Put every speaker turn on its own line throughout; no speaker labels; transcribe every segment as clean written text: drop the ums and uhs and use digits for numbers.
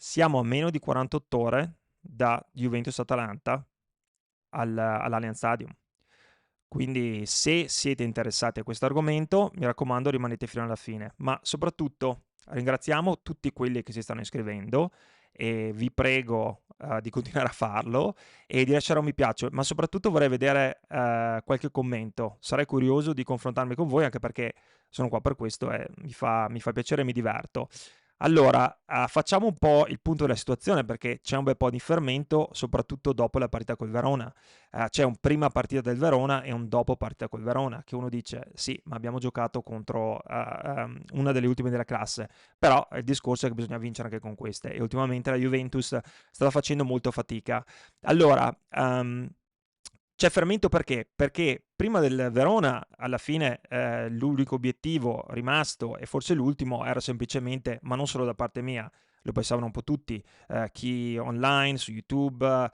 Siamo a meno di 48 ore da Juventus-Atalanta all'Allianz Stadium. Quindi se siete interessati a questo argomento, mi raccomando rimanete fino alla fine. Ma soprattutto ringraziamo tutti quelli che si stanno iscrivendo e vi prego di continuare a farlo e di lasciare un mi piace, ma soprattutto vorrei vedere qualche commento. Sarei curioso di confrontarmi con voi anche perché sono qua per questo e mi fa piacere e mi diverto. Allora, facciamo un po' il punto della situazione perché c'è un bel po' di fermento, soprattutto dopo la partita col Verona. C'è un prima partita del Verona e un dopo partita col Verona, che uno dice sì, ma abbiamo giocato contro una delle ultime della classe, però il discorso è che bisogna vincere anche con queste e ultimamente la Juventus sta facendo molto fatica. Allora, c'è fermento perché? Perché prima del Verona, alla fine, l'unico obiettivo rimasto, e forse l'ultimo, era semplicemente, ma non solo da parte mia, lo pensavano un po' tutti, chi online, su YouTube,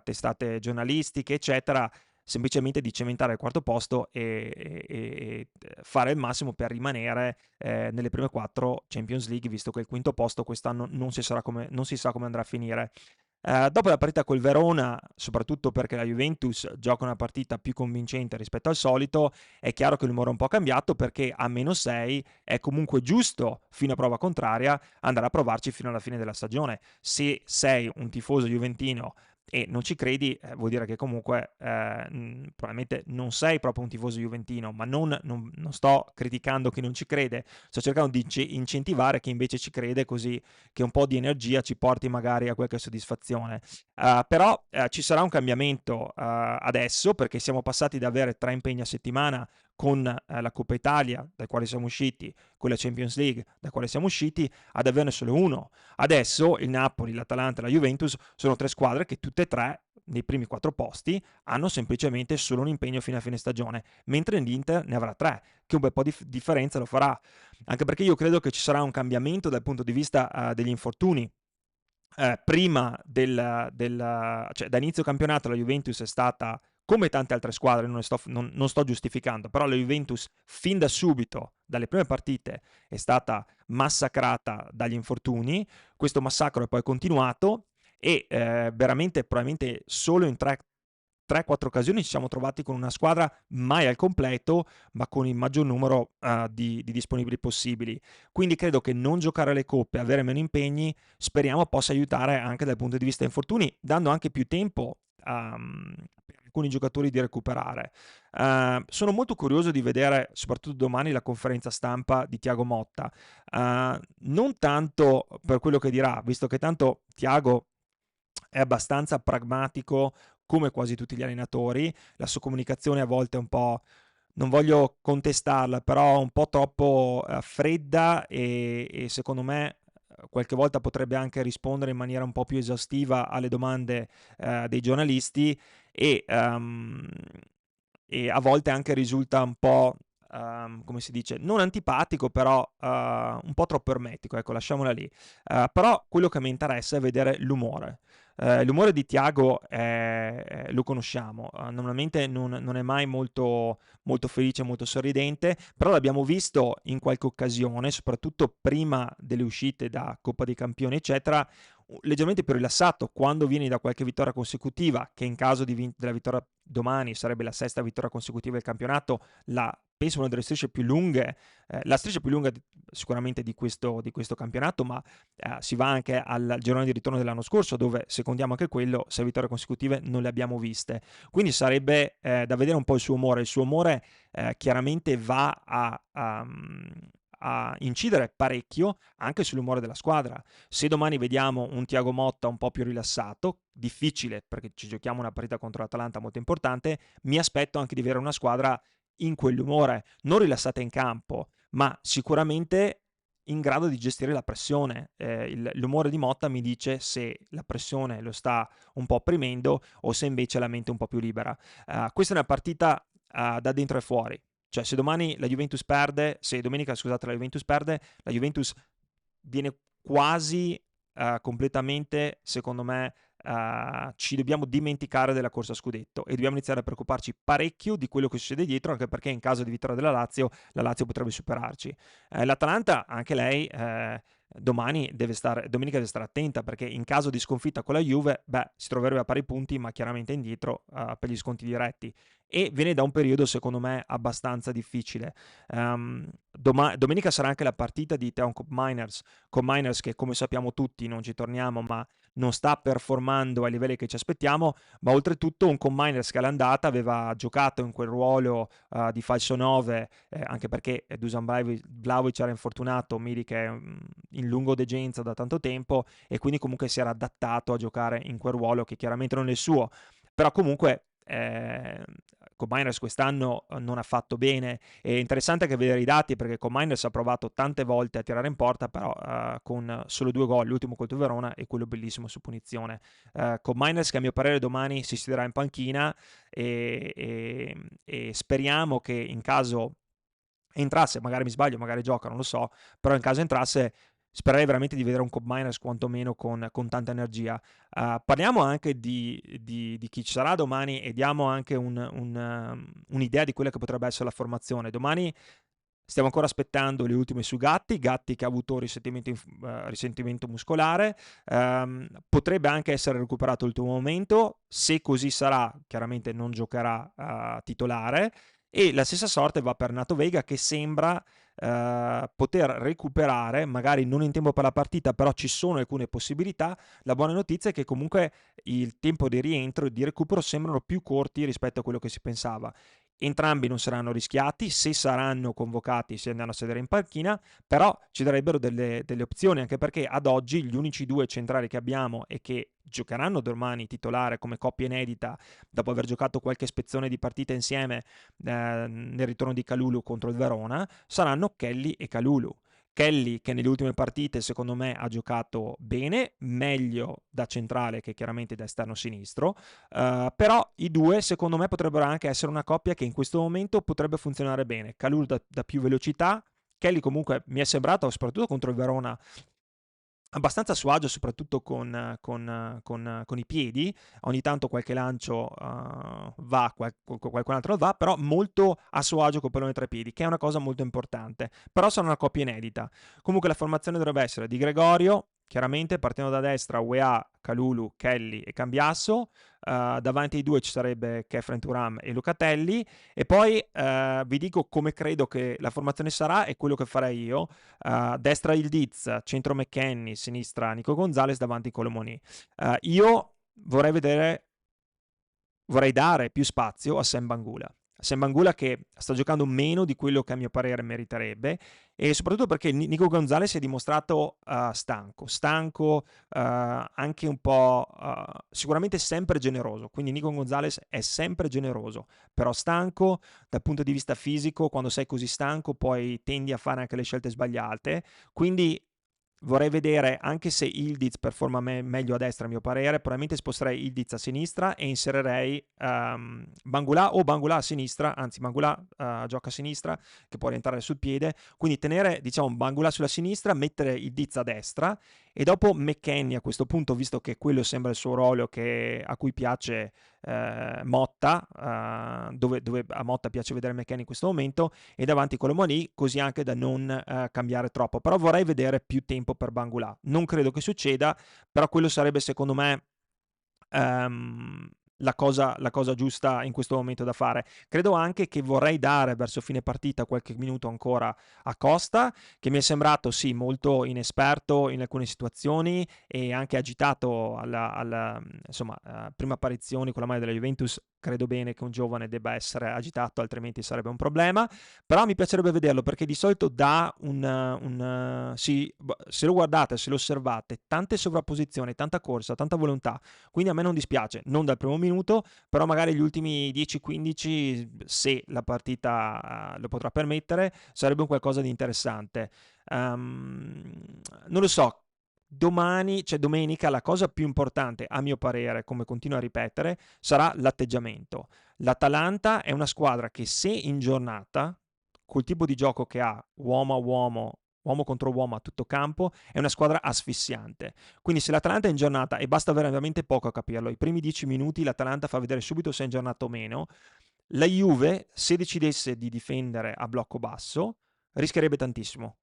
testate giornalistiche, eccetera, semplicemente di cementare il quarto posto e fare il massimo per rimanere nelle prime 4 Champions League, visto che il quinto posto quest'anno non si sa come andrà a finire. Dopo la partita col Verona, soprattutto perché la Juventus gioca una partita più convincente rispetto al solito, è chiaro che l'umore è un po' cambiato perché a -6 è comunque giusto, fino a prova contraria, andare a provarci fino alla fine della stagione. Se sei un tifoso juventino e non ci credi, vuol dire che comunque probabilmente non sei proprio un tifoso juventino, ma non sto criticando chi non ci crede, sto cercando di incentivare chi invece ci crede così che un po' di energia ci porti magari a qualche soddisfazione. Però ci sarà un cambiamento adesso perché siamo passati da avere 3 impegni a settimana con la Coppa Italia, dal quale siamo usciti, con la Champions League, dal quale siamo usciti, ad averne solo uno. Adesso il Napoli, l'Atalanta e la Juventus sono 3 squadre che tutte e 3 nei primi 4 posti hanno semplicemente solo un impegno fino a fine stagione, mentre l'Inter ne avrà 3, che un bel po' di differenza lo farà. Anche perché io credo che ci sarà un cambiamento dal punto di vista degli infortuni. Prima cioè da inizio campionato la Juventus è stata, come tante altre squadre, non sto giustificando, però la Juventus fin da subito, dalle prime partite, è stata massacrata dagli infortuni. Questo massacro è poi continuato e veramente probabilmente solo in 3-4 occasioni ci siamo trovati con una squadra mai al completo, ma con il maggior numero di disponibili possibili. Quindi credo che non giocare le coppe, avere meno impegni, speriamo possa aiutare anche dal punto di vista infortuni, dando anche più tempo per alcuni giocatori di recuperare. Sono molto curioso di vedere, soprattutto domani, la conferenza stampa di Thiago Motta. Non tanto per quello che dirà, visto che tanto Thiago è abbastanza pragmatico come quasi tutti gli allenatori, la sua comunicazione a volte è un po', non voglio contestarla, però un po' troppo fredda e secondo me qualche volta potrebbe anche rispondere in maniera un po' più esaustiva alle domande dei giornalisti e a volte anche risulta un po', come si dice, non antipatico, però un po' troppo ermetico, ecco, lasciamola lì. Però quello che mi interessa è vedere l'umore. L'umore di Tiago lo conosciamo, normalmente non è mai molto felice, molto sorridente, però l'abbiamo visto in qualche occasione, soprattutto prima delle uscite da Coppa dei Campioni, eccetera, leggermente più rilassato quando vieni da qualche vittoria consecutiva, che in caso della vittoria domani sarebbe la sesta vittoria consecutiva del campionato, penso una delle strisce più lunghe, la striscia più lunga sicuramente di questo campionato, ma si va anche al girone di ritorno dell'anno scorso, dove secondiamo anche quello, 6 vittorie consecutive non le abbiamo viste. Quindi sarebbe da vedere un po' il suo umore. Il suo umore chiaramente va a incidere parecchio anche sull'umore della squadra. Se domani vediamo un Thiago Motta un po' più rilassato, difficile perché ci giochiamo una partita contro l'Atalanta molto importante, mi aspetto anche di avere una squadra in quell'umore, non rilassata in campo, ma sicuramente in grado di gestire la pressione. L'umore di Motta mi dice se la pressione lo sta un po' opprimendo o se invece la mente è un po' più libera. Questa è una partita da dentro e fuori. Cioè, se domani la Juventus perde, se domenica, scusate, la Juventus perde, la Juventus viene quasi completamente, secondo me, ci dobbiamo dimenticare della corsa a scudetto e dobbiamo iniziare a preoccuparci parecchio di quello che succede dietro, anche perché in caso di vittoria della Lazio potrebbe superarci. L'Atalanta, anche lei, domenica deve stare attenta, perché in caso di sconfitta con la Juve, si troverebbe a pari punti, ma chiaramente indietro per gli sconti diretti. E viene da un periodo, secondo me, abbastanza difficile. Domenica sarà anche la partita di Teon Koopmeiners, che come sappiamo tutti, non ci torniamo, ma non sta performando ai livelli che ci aspettiamo, ma oltretutto un Koopmeiners che all'andata aveva giocato in quel ruolo di falso 9, anche perché Dusan Vlahovic era infortunato, Milik è in lungodegenza da tanto tempo, e quindi comunque si era adattato a giocare in quel ruolo che chiaramente non è il suo, però comunque Koopmeiners quest'anno non ha fatto bene. È interessante anche vedere i dati, perché Koopmeiners ha provato tante volte a tirare in porta, però con solo 2 gol, l'ultimo contro Verona e quello bellissimo su punizione. Koopmeiners che a mio parere domani si siederà in panchina, e speriamo che in caso entrasse, magari mi sbaglio, magari gioca, non lo so, però in caso entrasse spererei veramente di vedere un Koopmeiners quantomeno con tanta energia. Parliamo anche di chi ci sarà domani e diamo anche un'idea di quella che potrebbe essere la formazione. Domani stiamo ancora aspettando le ultime su Gatti che ha avuto risentimento muscolare, potrebbe anche essere recuperato all'ultimo momento, se così sarà chiaramente non giocherà titolare, e la stessa sorte va per Nato Vega, che sembra poter recuperare, magari non in tempo per la partita, però ci sono alcune possibilità. La buona notizia è che comunque il tempo di rientro e di recupero sembrano più corti rispetto a quello che si pensava. Entrambi non saranno rischiati, se saranno convocati si andranno a sedere in panchina, però ci darebbero delle opzioni, anche perché ad oggi gli unici 2 centrali che abbiamo e che giocheranno domani titolare come coppia inedita, dopo aver giocato qualche spezzone di partita insieme nel ritorno di Kalulu contro il Verona, saranno Kelly e Kalulu. Kelly che nelle ultime partite secondo me ha giocato bene, meglio da centrale che chiaramente da esterno sinistro, però i due secondo me potrebbero anche essere una coppia che in questo momento potrebbe funzionare bene. Kalulu da più velocità, Kelly comunque mi è sembrato, soprattutto contro il Verona, abbastanza a suo agio, soprattutto con i piedi. Ogni tanto qualche lancio va, qualcun altro va, però molto a suo agio col pallone tra i piedi, che è una cosa molto importante. Però sarà una coppia inedita. Comunque la formazione dovrebbe essere di Gregorio, chiaramente partendo da destra, UEA, Kalulu, Kelly e Cambiasso. Davanti ai due ci sarebbe Kefren Turam e Locatelli, e poi vi dico come credo che la formazione sarà e quello che farei io. Destra il Diz, centro McKennie, sinistra Nico Gonzalez, davanti Colomoni. Io vorrei dare più spazio a Sam Bangula. Sam Bangula che sta giocando meno di quello che a mio parere meriterebbe, e soprattutto perché Nico Gonzalez si è dimostrato stanco, anche un po' sicuramente sempre generoso, quindi Nico Gonzalez è sempre generoso, però stanco dal punto di vista fisico. Quando sei così stanco poi tendi a fare anche le scelte sbagliate, quindi vorrei vedere, anche se Ildiz performa meglio a destra a mio parere, probabilmente sposterei Ildiz a sinistra e inserirei Bangula, o Bangula a sinistra, anzi Bangula gioca a sinistra che può rientrare sul piede, quindi tenere diciamo Bangula sulla sinistra, mettere Ildiz a destra, e dopo McKennie a questo punto, visto che quello sembra il suo ruolo a cui piace Motta, dove a Motta piace vedere McKennie in questo momento, e davanti Colomoni, così anche da non cambiare troppo. Però vorrei vedere più tempo per Bangula. Non credo che succeda, però quello sarebbe secondo me la cosa giusta in questo momento da fare. Credo anche che vorrei dare verso fine partita qualche minuto ancora a Costa, che mi è sembrato sì molto inesperto in alcune situazioni e anche agitato alla insomma, prima apparizione con la maglia della Juventus. Credo bene che un giovane debba essere agitato, altrimenti sarebbe un problema, però mi piacerebbe vederlo, perché di solito dà sì, se lo guardate, se lo osservate, tante sovrapposizioni, tanta corsa, tanta volontà, quindi a me non dispiace, non dal primo minuto, però magari gli ultimi 10-15, se la partita lo potrà permettere, sarebbe un qualcosa di interessante. Non lo so, domani, cioè domenica, la cosa più importante, a mio parere, come continuo a ripetere, sarà l'atteggiamento. L'Atalanta è una squadra che, se in giornata, col tipo di gioco che ha, uomo a uomo, uomo contro uomo a tutto campo, è una squadra asfissiante. Quindi se l'Atalanta è in giornata, e basta veramente poco a capirlo, i primi 10 minuti l'Atalanta fa vedere subito se è in giornata o meno. La Juve, se decidesse di difendere a blocco basso, rischierebbe tantissimo.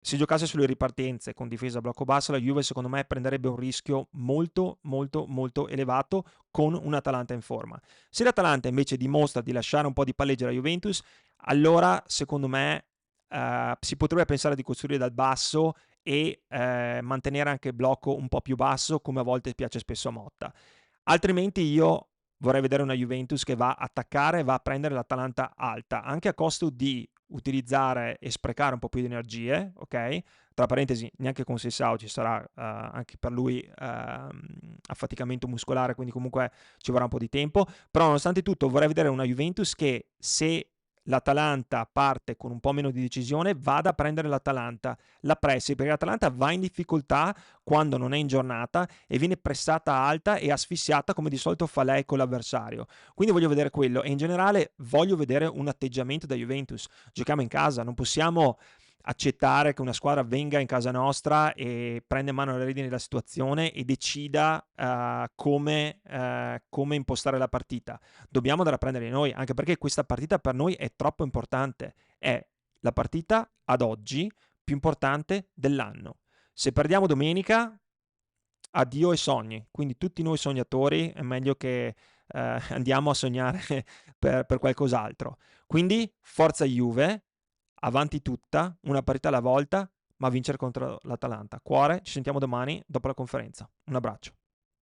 se giocasse sulle ripartenze con difesa a blocco basso, la Juve secondo me prenderebbe un rischio molto molto molto elevato con un Atalanta in forma. Se l'Atalanta invece dimostra di lasciare un po' di palleggio alla Juventus, allora secondo me si potrebbe pensare di costruire dal basso e mantenere anche il blocco un po' più basso, come a volte piace spesso a Motta. Altrimenti io vorrei vedere una Juventus che va a attaccare, va a prendere l'Atalanta alta, anche a costo di utilizzare e sprecare un po' più di energie, ok? Tra parentesi, neanche con Sessao ci sarà anche per lui affaticamento muscolare, quindi comunque ci vorrà un po' di tempo, però nonostante tutto vorrei vedere una Juventus che, se l'Atalanta parte con un po' meno di decisione, vada a prendere l'Atalanta, la pressi, perché l'Atalanta va in difficoltà quando non è in giornata e viene pressata alta e asfissiata come di solito fa lei con l'avversario. Quindi voglio vedere quello, e in generale voglio vedere un atteggiamento da Juventus. Giochiamo in casa, non possiamo accettare che una squadra venga in casa nostra e prenda in mano le redini della situazione e decida come impostare la partita. Dobbiamo andare a prendere noi, anche perché questa partita per noi è troppo importante. È la partita ad oggi più importante dell'anno. Se perdiamo domenica, addio ai sogni. Quindi tutti noi sognatori è meglio che andiamo a sognare per qualcos'altro. Quindi forza Juve, avanti tutta, una partita alla volta, ma vincere contro l'Atalanta. Cuore, ci sentiamo domani dopo la conferenza. Un abbraccio.